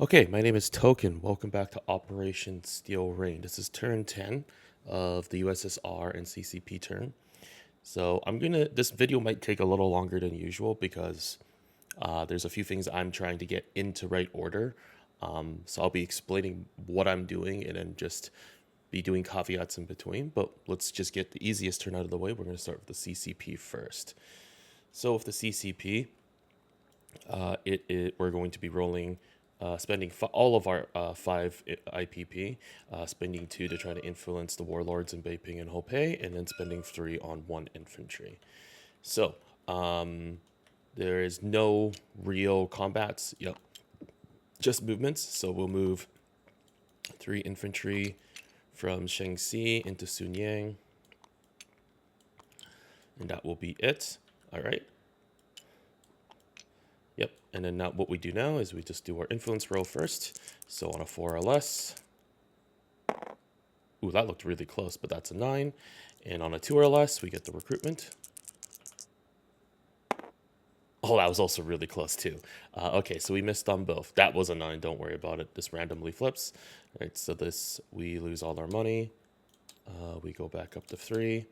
Okay, my name is Token. Welcome back to Operation Steel Rain. This is turn 10 of the USSR and CCP turn. So this video might take a little longer than usual because there's a few things I'm trying to get into right order. So I'll be explaining what I'm doing and then just be doing caveats in between. But let's just get the easiest turn out of the way. We're going to start with the CCP first. So with the CCP, we're going to be rolling, spending all of our 5 IPP, spending 2 to try to influence the warlords in Beiping and Hopei, and then spending 3 on 1 infantry. So there is no real combats, just movements. So we'll move 3 infantry from Shengxi into Sunyang, and that will be it. All right. Yep, and then now what we do now is we just do our influence roll first. So on a 4 or less, ooh, that looked really close, but that's a 9. And on a 2 or less, we get the recruitment. Oh, that was also really close too. Okay, so we missed on both. That was a 9, don't worry about it. This randomly flips. All right, so this, we lose all our money. We go back up to 3.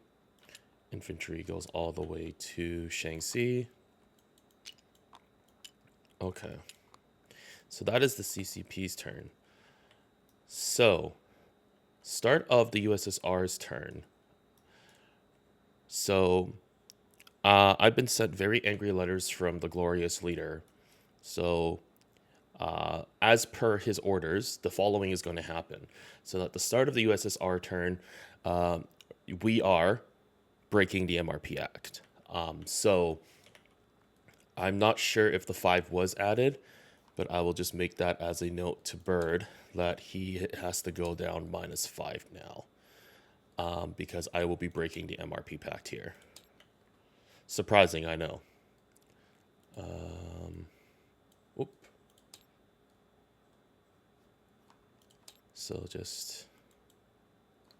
Infantry goes all the way to Shangxi. Okay. So that is the CCP's turn. So, start of the USSR's turn. So, I've been sent very angry letters from the glorious leader. So, as per his orders, the following is going to happen. So, at the start of the USSR turn, we are breaking the MRP Act. So, I'm not sure if the 5 was added, but I will just make that as a note to Bird that he has to go down -5 now, because I will be breaking the MRP Pact here. Surprising, I know. Whoop. So just...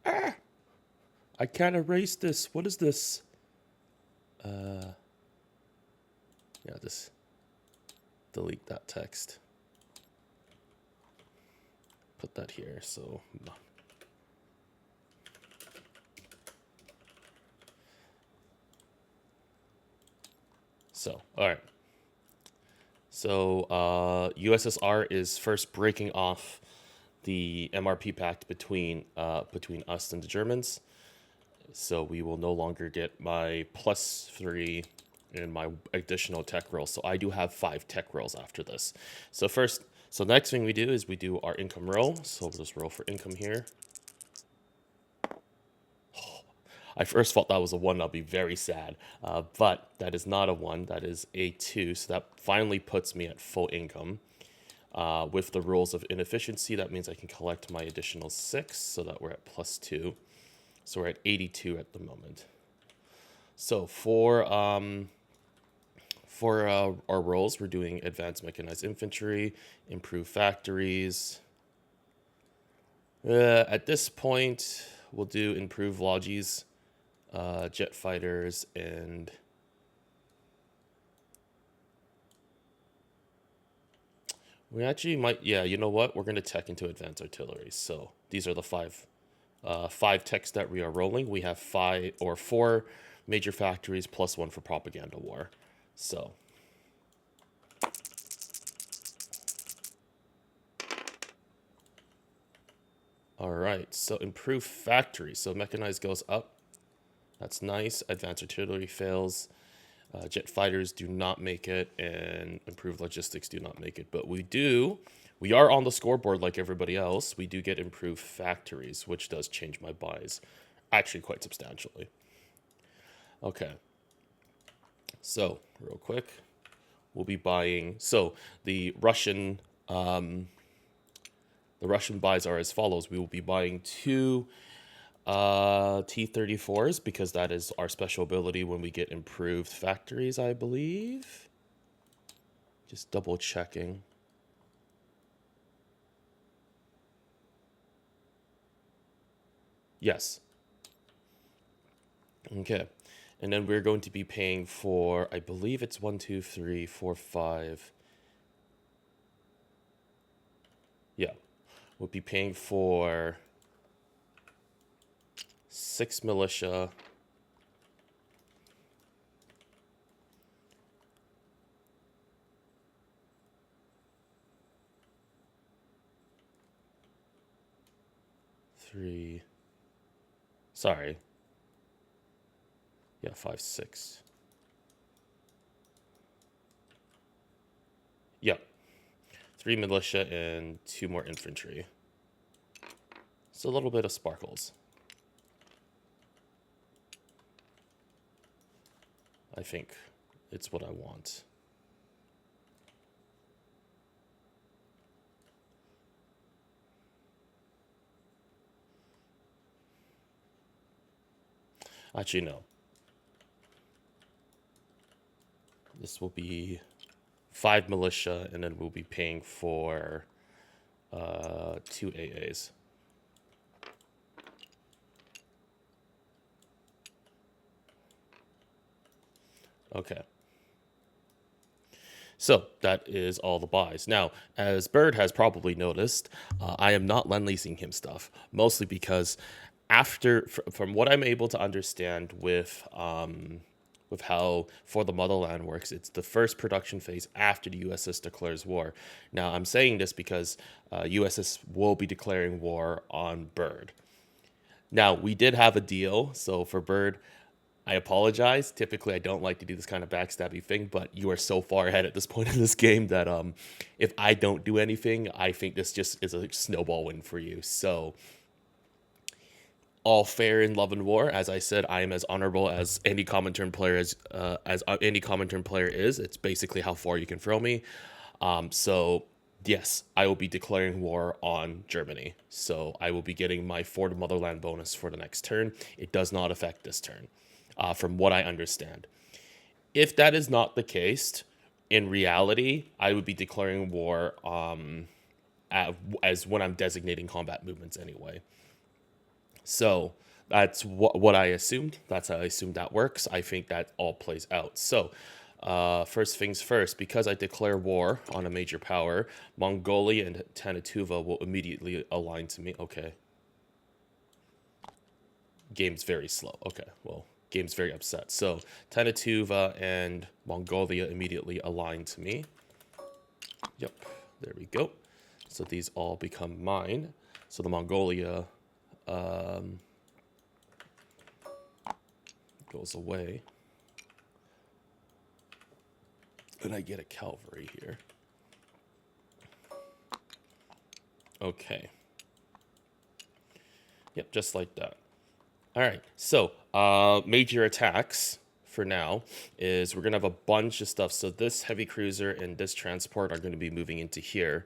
I can't erase this. What is this? Yeah, just delete that text. Put that here, so... So, all right. So, USSR is first breaking off the MRP pact between us and the Germans. So we will no longer get my +3 and my additional tech rolls. So I do have 5 tech rolls after this. So next thing we do is we do our income roll. So we'll just roll for income here. I first thought that was a 1. I'll be very sad. But that is not a 1. That is a 2. So that finally puts me at full income. With the rules of inefficiency, that means I can collect my additional 6 so that we're at +2. So we're at 82 at the moment. So for our roles, we're doing advanced mechanized infantry, improved factories. At this point, we'll do improved lodges, jet fighters, and we actually might, yeah, you know what? We're going to tech into advanced artillery. So these are the 5 techs that we are rolling. We have 4 major factories plus 1 for propaganda war. So all right, so improved factory. So mechanized goes up. That's nice. Advanced artillery fails. Jet fighters do not make it, and improved logistics do not make it. But we are on the scoreboard like everybody else. We do get improved factories, which does change my buys actually quite substantially. Okay. So, real quick, we'll be buying. So, the Russian buys are as follows. We will be buying 2 T-34s because that is our special ability when we get improved factories, I believe. Just double checking. Yes. Okay. And then we're going to be paying for, I believe it's 1, 2, 3, 4, 5. We'll be paying for 6 militia. Three. Sorry. Yeah, 5, 6. Yep. 3 militia and 2 more infantry. It's a little bit of sparkles. I think it's what I want. Actually, no. This will be 5 militia, and then we'll be paying for 2 AAs. Okay. So that is all the buys. Now, as Bird has probably noticed, I am not lend-leasing him stuff, mostly because from what I'm able to understand with how For the Motherland works, it's the first production phase after the USS declares war. Now, I'm saying this because USS will be declaring war on Bird. Now, we did have a deal, so for Bird, I apologize. Typically, I don't like to do this kind of backstabbing thing, but you are so far ahead at this point in this game that if I don't do anything, I think this just is a snowball win for you. So, all fair in love and war. As I said, I am as honorable as any Comintern player as any Comintern player is. It's basically how far you can throw me. So yes, I will be declaring war on Germany. So I will be getting my For the Motherland bonus for the next turn. It does not affect this turn, from what I understand. If that is not the case, in reality, I would be declaring war as when I'm designating combat movements anyway. So that's what I assumed. That's how I assumed that works. I think that all plays out. So first things first, because I declare war on a major power, Mongolia and Tanituva will immediately align to me. Okay. Game's very slow. Okay, well, game's very upset. So Tanituva and Mongolia immediately align to me. Yep, there we go. So these all become mine. So the Mongolia goes away. And I get a cavalry here. Okay. Yep, just like that. All right, so major attacks for now is we're going to have a bunch of stuff. So this heavy cruiser and this transport are going to be moving into here.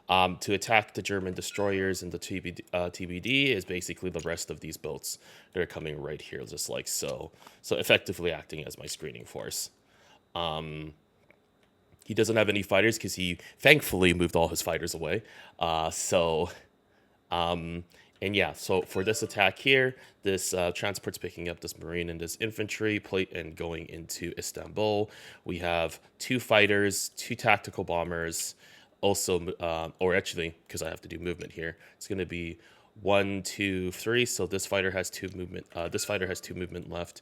To attack the German destroyers and the TBD is basically the rest of these boats that are coming right here, just like so. So effectively acting as my screening force. He doesn't have any fighters because he thankfully moved all his fighters away. And yeah, so for this attack here, this transport's picking up this marine and this infantry plate and going into Istanbul. We have 2 fighters, 2 tactical bombers. Also, or actually, because I have to do movement here, it's going to be 1, 2, 3. So this fighter has 2 movement. This fighter has 2 movement left.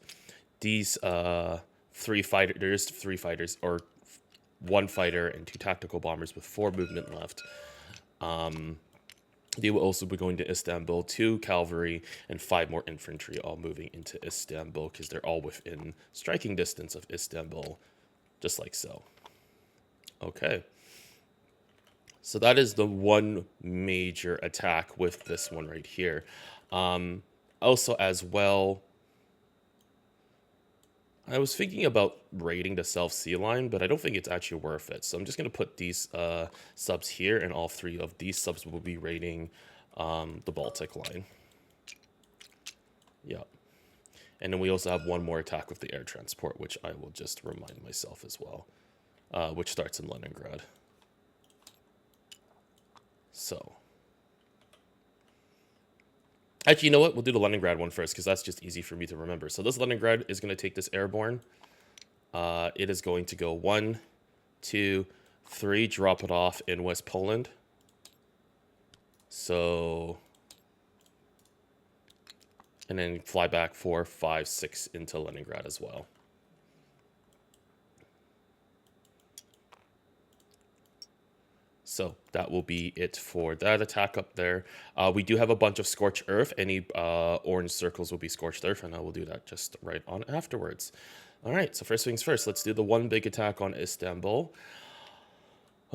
These 3 fighters, or 1 fighter and 2 tactical bombers with 4 movement left. They will also be going to Istanbul, 2 cavalry and 5 more infantry, all moving into Istanbul because they're all within striking distance of Istanbul, just like so. Okay. So that is the one major attack with this one right here. Also, as well, I was thinking about raiding the South Sea line, but I don't think it's actually worth it. So I'm just going to put these subs here, and all 3 of these subs will be raiding the Baltic line. Yeah. And then we also have 1 more attack with the air transport, which I will just remind myself as well, which starts in Leningrad. So, actually, you know what? We'll do the Leningrad one first because that's just easy for me to remember. So this Leningrad is going to take this airborne. It is going to go 1, 2, 3, drop it off in West Poland. So, and then fly back 4, 5, 6 into Leningrad as well. So that will be it for that attack up there. We do have a bunch of Scorched Earth. Any orange circles will be Scorched Earth, and I will do that just right on afterwards. All right, so first things first, let's do the one big attack on Istanbul.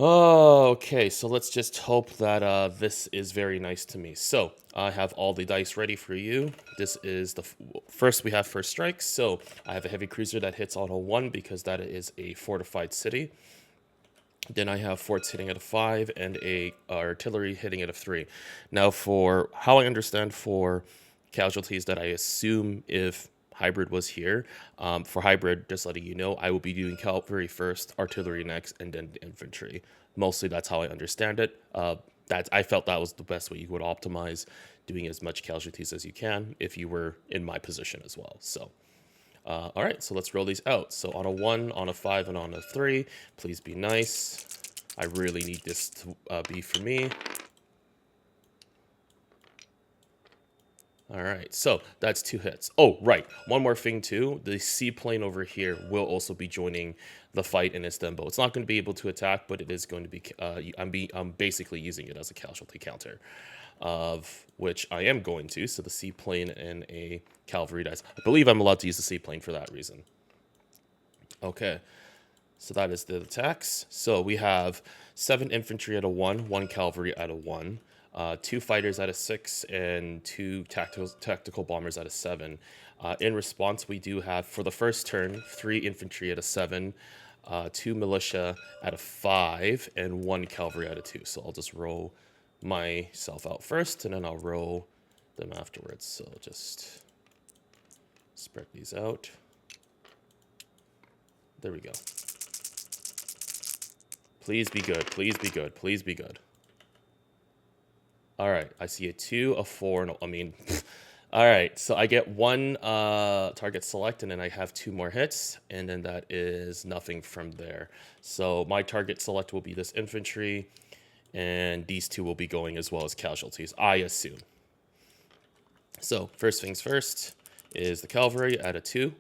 Okay, so let's just hope that this is very nice to me. So I have all the dice ready for you. This is the first we have first strikes. So I have a heavy cruiser that hits on a 1 because that is a fortified city. Then I have forts hitting at a 5 and a artillery hitting at a 3. Now, for how I understand for casualties that I assume if hybrid was here, for hybrid, just letting you know, I will be doing cavalry first, artillery next, and then infantry. Mostly that's how I understand it. I felt that was the best way you would optimize doing as much casualties as you can if you were in my position as well. So. All right, so let's roll these out. So on a 1, on a 5, and on a 3, please be nice. I really need this to be for me. All right, so that's 2 hits. Oh, right, one more thing too. The seaplane over here will also be joining the fight in Istanbul. It's not going to be able to attack, but it is going to be. I'm basically using it as a casualty counter, of which I am going to. So the seaplane and a cavalry dice. I believe I'm allowed to use the seaplane for that reason. Okay, so that is the attacks. So we have 7 infantry at a 1, 1 cavalry at a 1. 2 fighters at a 6 and 2 tactical bombers at a 7. In response, we do have, for the first turn, 3 infantry at a 7, 2 militia at a 5, and 1 cavalry at a 2. So I'll just roll myself out first, and then I'll roll them afterwards. So just spread these out. There we go. Please be good. Please be good. Please be good. All right, I see a 2, a 4, and I mean, all right, so I get 1 target select, and then I have 2 more hits, and then that is nothing from there. So my target select will be this infantry, and these 2 will be going as well as casualties, I assume. So first things first is the cavalry at a 2.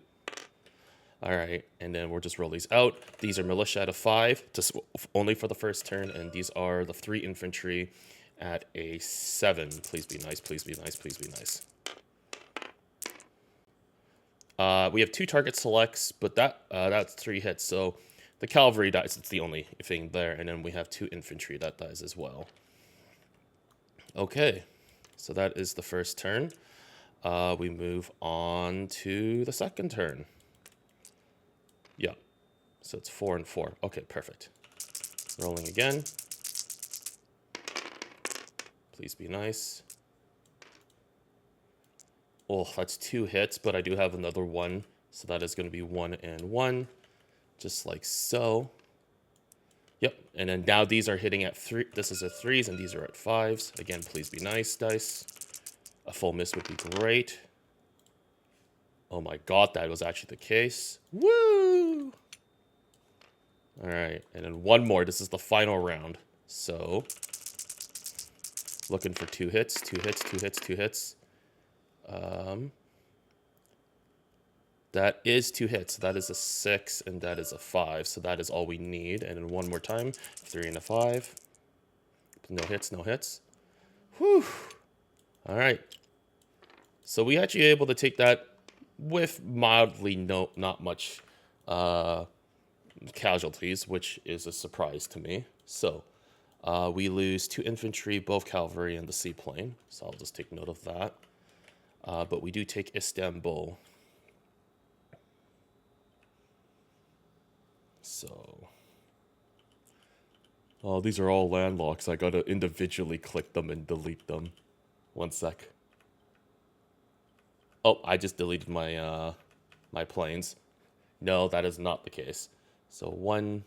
All right, and then we'll just roll these out. These are militia at a 5, only for the first turn, and these are the 3 infantry at a 7. Please be nice, please be nice, please be nice. We have 2 target selects, but that's 3 hits, so the cavalry dies. It's the only thing there, and then we have 2 infantry that dies as well. Okay, so that is the first turn. We move on to the second turn. Yeah, so it's 4 and 4. Okay, perfect. Rolling again. Please be nice. Oh, that's 2 hits, but I do have another 1. So that is going to be 1 and 1. Just like so. Yep, and then now these are hitting at 3. This is at 3s, and these are at 5s. Again, please be nice, dice. A full miss would be great. Oh my god, that was actually the case. Woo! All right, and then 1 more. This is the final round. So, looking for 2 hits, 2 hits, 2 hits, 2 hits. That is 2 hits. That is a 6, and that is a 5. So that is all we need. And then 1 more time. 3 and a 5. No hits, no hits. Whew. All right. So we actually able to take that with mildly not much casualties, which is a surprise to me. So we lose 2 infantry, both cavalry, and the seaplane. So I'll just take note of that. But we do take Istanbul. So, oh, these are all landlocks. I gotta individually click them and delete them. 1 sec. Oh, I just deleted my my planes. No, that is not the case. So 1,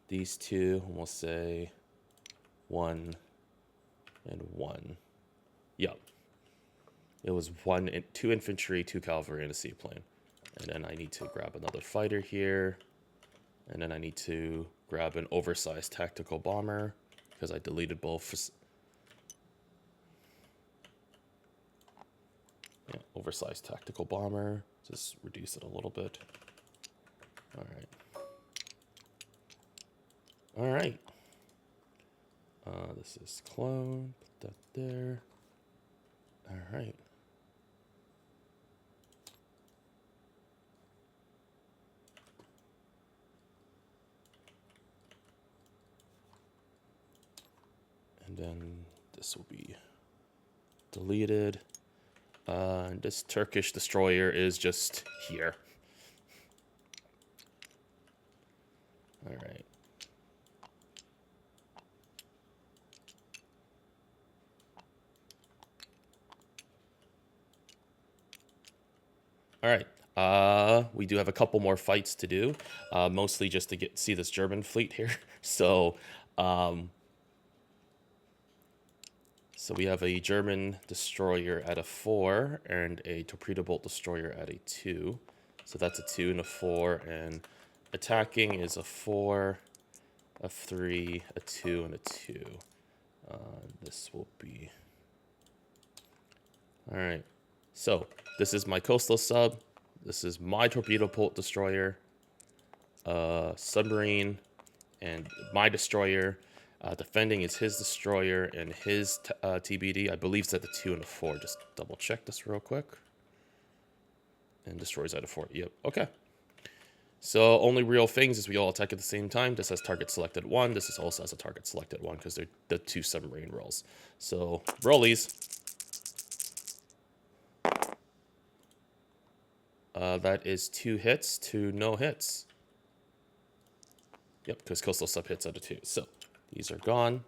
these 2, and we'll say 1 and 1. Yep. It was 2 infantry, 2 cavalry, and a seaplane. And then I need to grab another fighter here. And then I need to grab an oversized tactical bomber because I deleted both Yeah, oversized tactical bomber. Just reduce it a little bit. All right. All right. This is clone. Put that there. All right. And then this will be deleted. And this Turkish destroyer is just here. All right. All right. We do have a couple more fights to do, mostly just to see this German fleet here. So, so we have a German destroyer at a 4 and a torpedo bolt destroyer at a 2. So that's a 2 and a 4, and attacking is a 4, a 3, a 2, and a 2. This will be... All right. So this is my coastal sub. This is my torpedo bolt destroyer, submarine, and my destroyer. Defending is his destroyer and his TBD. I believe it's at the 2 and the 4. Just double check this real quick. And destroys at a 4. Yep. Okay. So only real things is we all attack at the same time. This has target selected 1. This is also has a target selected 1 because they're the 2 submarine rolls. So rollies. That is 2 hits to no hits. Yep, because coastal sub hits out of 2. So these are gone.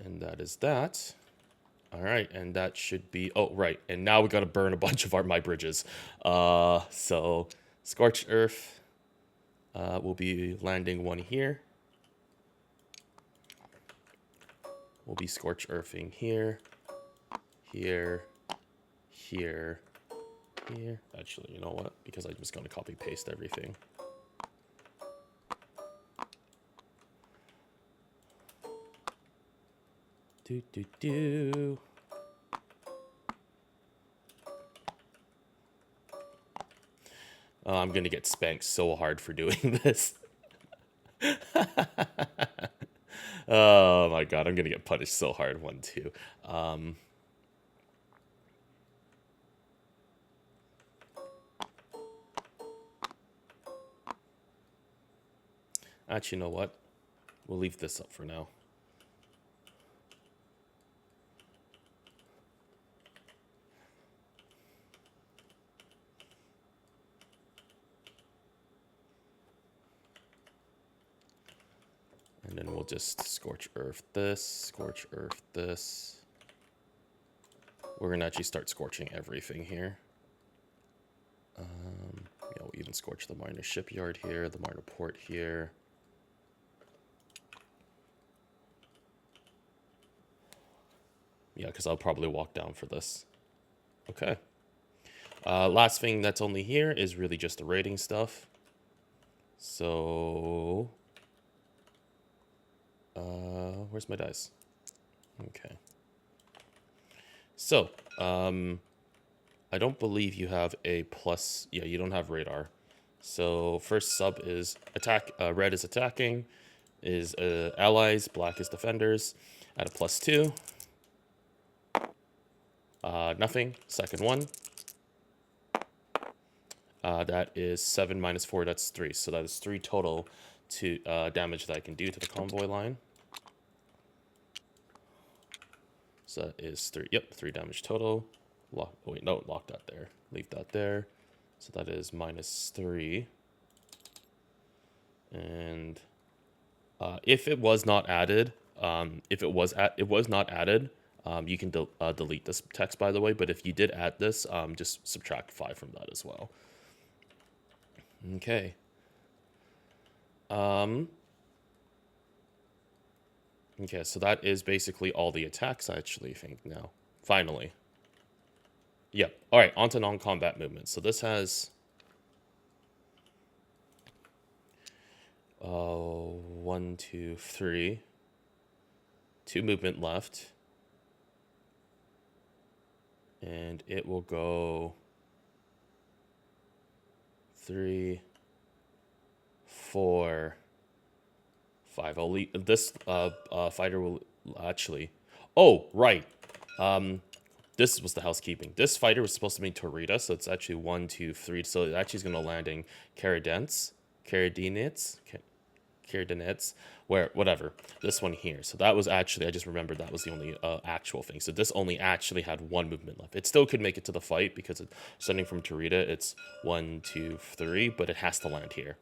And that is that. All right, and that should be... Oh, right. And now we got to burn a bunch of my bridges. So Scorched Earth will be landing 1 here. We'll be Scorched Earthing here, here, here, here. Actually, you know what? Because I'm just going to copy paste everything. Do. I'm going to get spanked so hard for doing this. Oh my god, I'm going to get punished so hard, 1, 2. Actually, you know what? We'll leave this up for now. And then we'll just Scorch Earth this, Scorch Earth this. We're going to actually start scorching everything here. Yeah, we'll even scorch the minor shipyard here, the minor port here. Yeah, because I'll probably walk down for this. Okay. Last thing that's only here is really just the rating stuff. So... where's my dice? Okay. So, I don't believe you have a plus... Yeah, you don't have radar. So, first sub is attack. Red is attacking. Is allies. Black is defenders. At a +2. Nothing. Second one. That is 7 minus 4. That's 3. So that is 3 total to damage that I can do to the convoy line. So that is 3. Yep, 3 damage total. Lock. Oh wait, no, lock that there. Leave that there. So that is -3. And if it was not added, if it was not added, you can delete this text, by the way. But if you did add this, just subtract 5 from that as well. Okay. Okay, so that is basically all the attacks, I actually think, now. Finally. Yep. All right, on to non-combat movements. So this has... 1, 2, 3. 2 movement left. And it will go 3, 4, 5. I'll leave this fighter will actually. Oh, right. This was the housekeeping. This fighter was supposed to be Torita, so it's actually 1, 2, 3. So it actually is going to land in Caradinets, where whatever. This one here. So that was actually, I just remembered that was the only actual thing. So this only actually had 1 movement left. It still could make it to the fight because it's starting from Torita. It's 1, 2, 3, but it has to land here.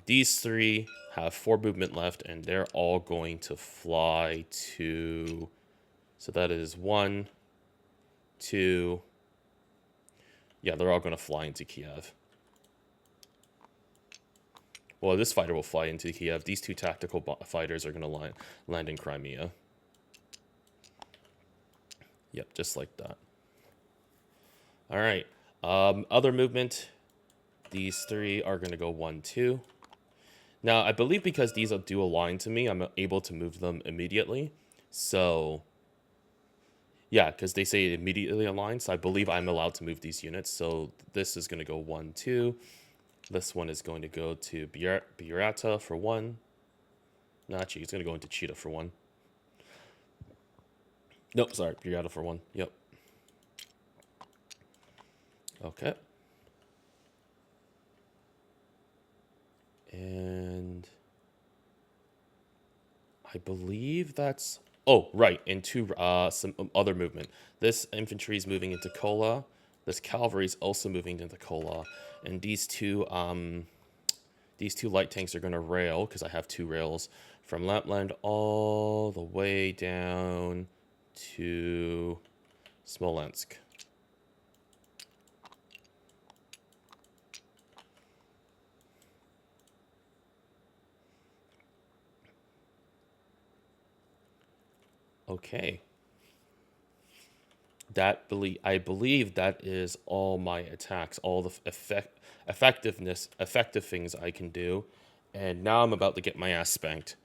These 3 have 4 movement left, and they're all going to fly to. So that is 1, 2. Yeah, they're all going to fly into Kiev. Well, this fighter will fly into Kiev. These 2 tactical fighters are going to land in Crimea. Yep, just like that. All right. Other movement. These 3 are going to go 1, 2. Now, I believe because these do align to me, I'm able to move them immediately. So, yeah, because they say immediately align, so I believe I'm allowed to move these units. So this is going to go 1, 2. This one is going to go to Whaaaaat for 1. No, actually, it's going to go into Cheetah for 1. Nope, sorry, Whaaaaat for 1. Yep. Okay. And I believe that's. Oh, right. Into some other movement. This infantry is moving into Kola. This cavalry is also moving into Kola, and these two light tanks are going to rail because I have 2 rails from Lapland all the way down to Smolensk. Okay. I believe that is all my attacks, all the effective things I can do, and now I'm about to get my ass spanked.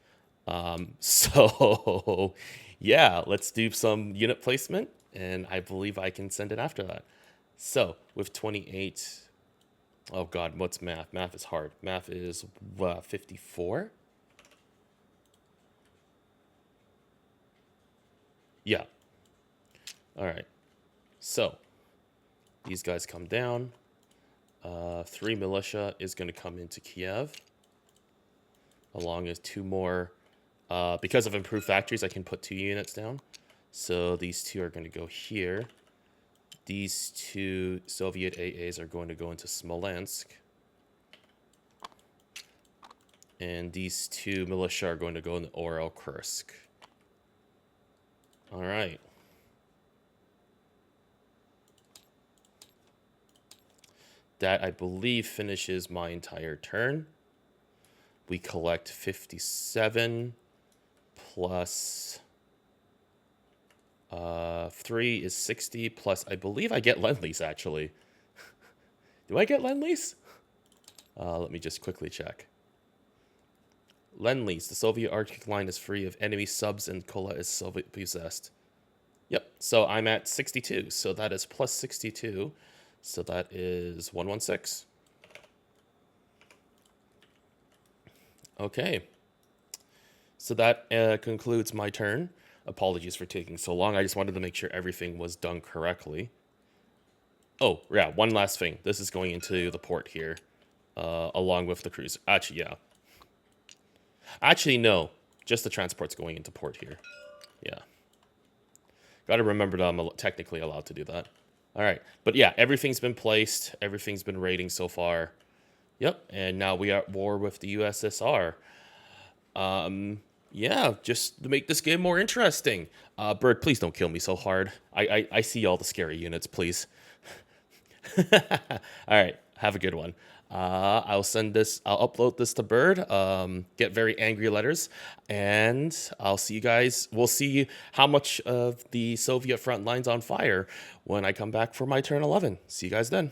So yeah, let's do some unit placement, and I believe I can send it after that. So with 28, oh god, what's math? Math is hard. Math is 54. Yeah. All right. So these guys come down. 3 militia is going to come into Kiev, along with 2 more. Because of improved factories, I can put 2 units down. So these 2 are going to go here. These 2 Soviet AAs are going to go into Smolensk. And these 2 militia are going to go into Orel Kursk. All right. That, I believe, finishes my entire turn. We collect 57 plus 3 is 60 plus, I believe I get Lend-Lease, actually. Do I get Lend-Lease? Let me just quickly check. Lend-Lease. The Soviet Arctic line is free of enemy subs and Kola is Soviet possessed. Yep, so I'm at 62. So that is plus 62. So that is 116. Okay. So that concludes my turn. Apologies for taking so long. I just wanted to make sure everything was done correctly. Oh, yeah, one last thing. This is going into the port here, along with the cruiser. Actually, yeah. Actually, no. Just the transport's going into port here. Yeah. Got to remember that I'm technically allowed to do that. All right. But yeah, everything's been placed. Everything's been rating so far. Yep. And now we are at war with the USSR. Yeah, just to make this game more interesting. Bird, please don't kill me so hard. I see all the scary units, please. All right. Have a good one. I'll upload this to Bird, get very angry letters, and I'll see you guys. We'll see how much of the Soviet front line's on fire when I come back for my turn 11. See you guys then.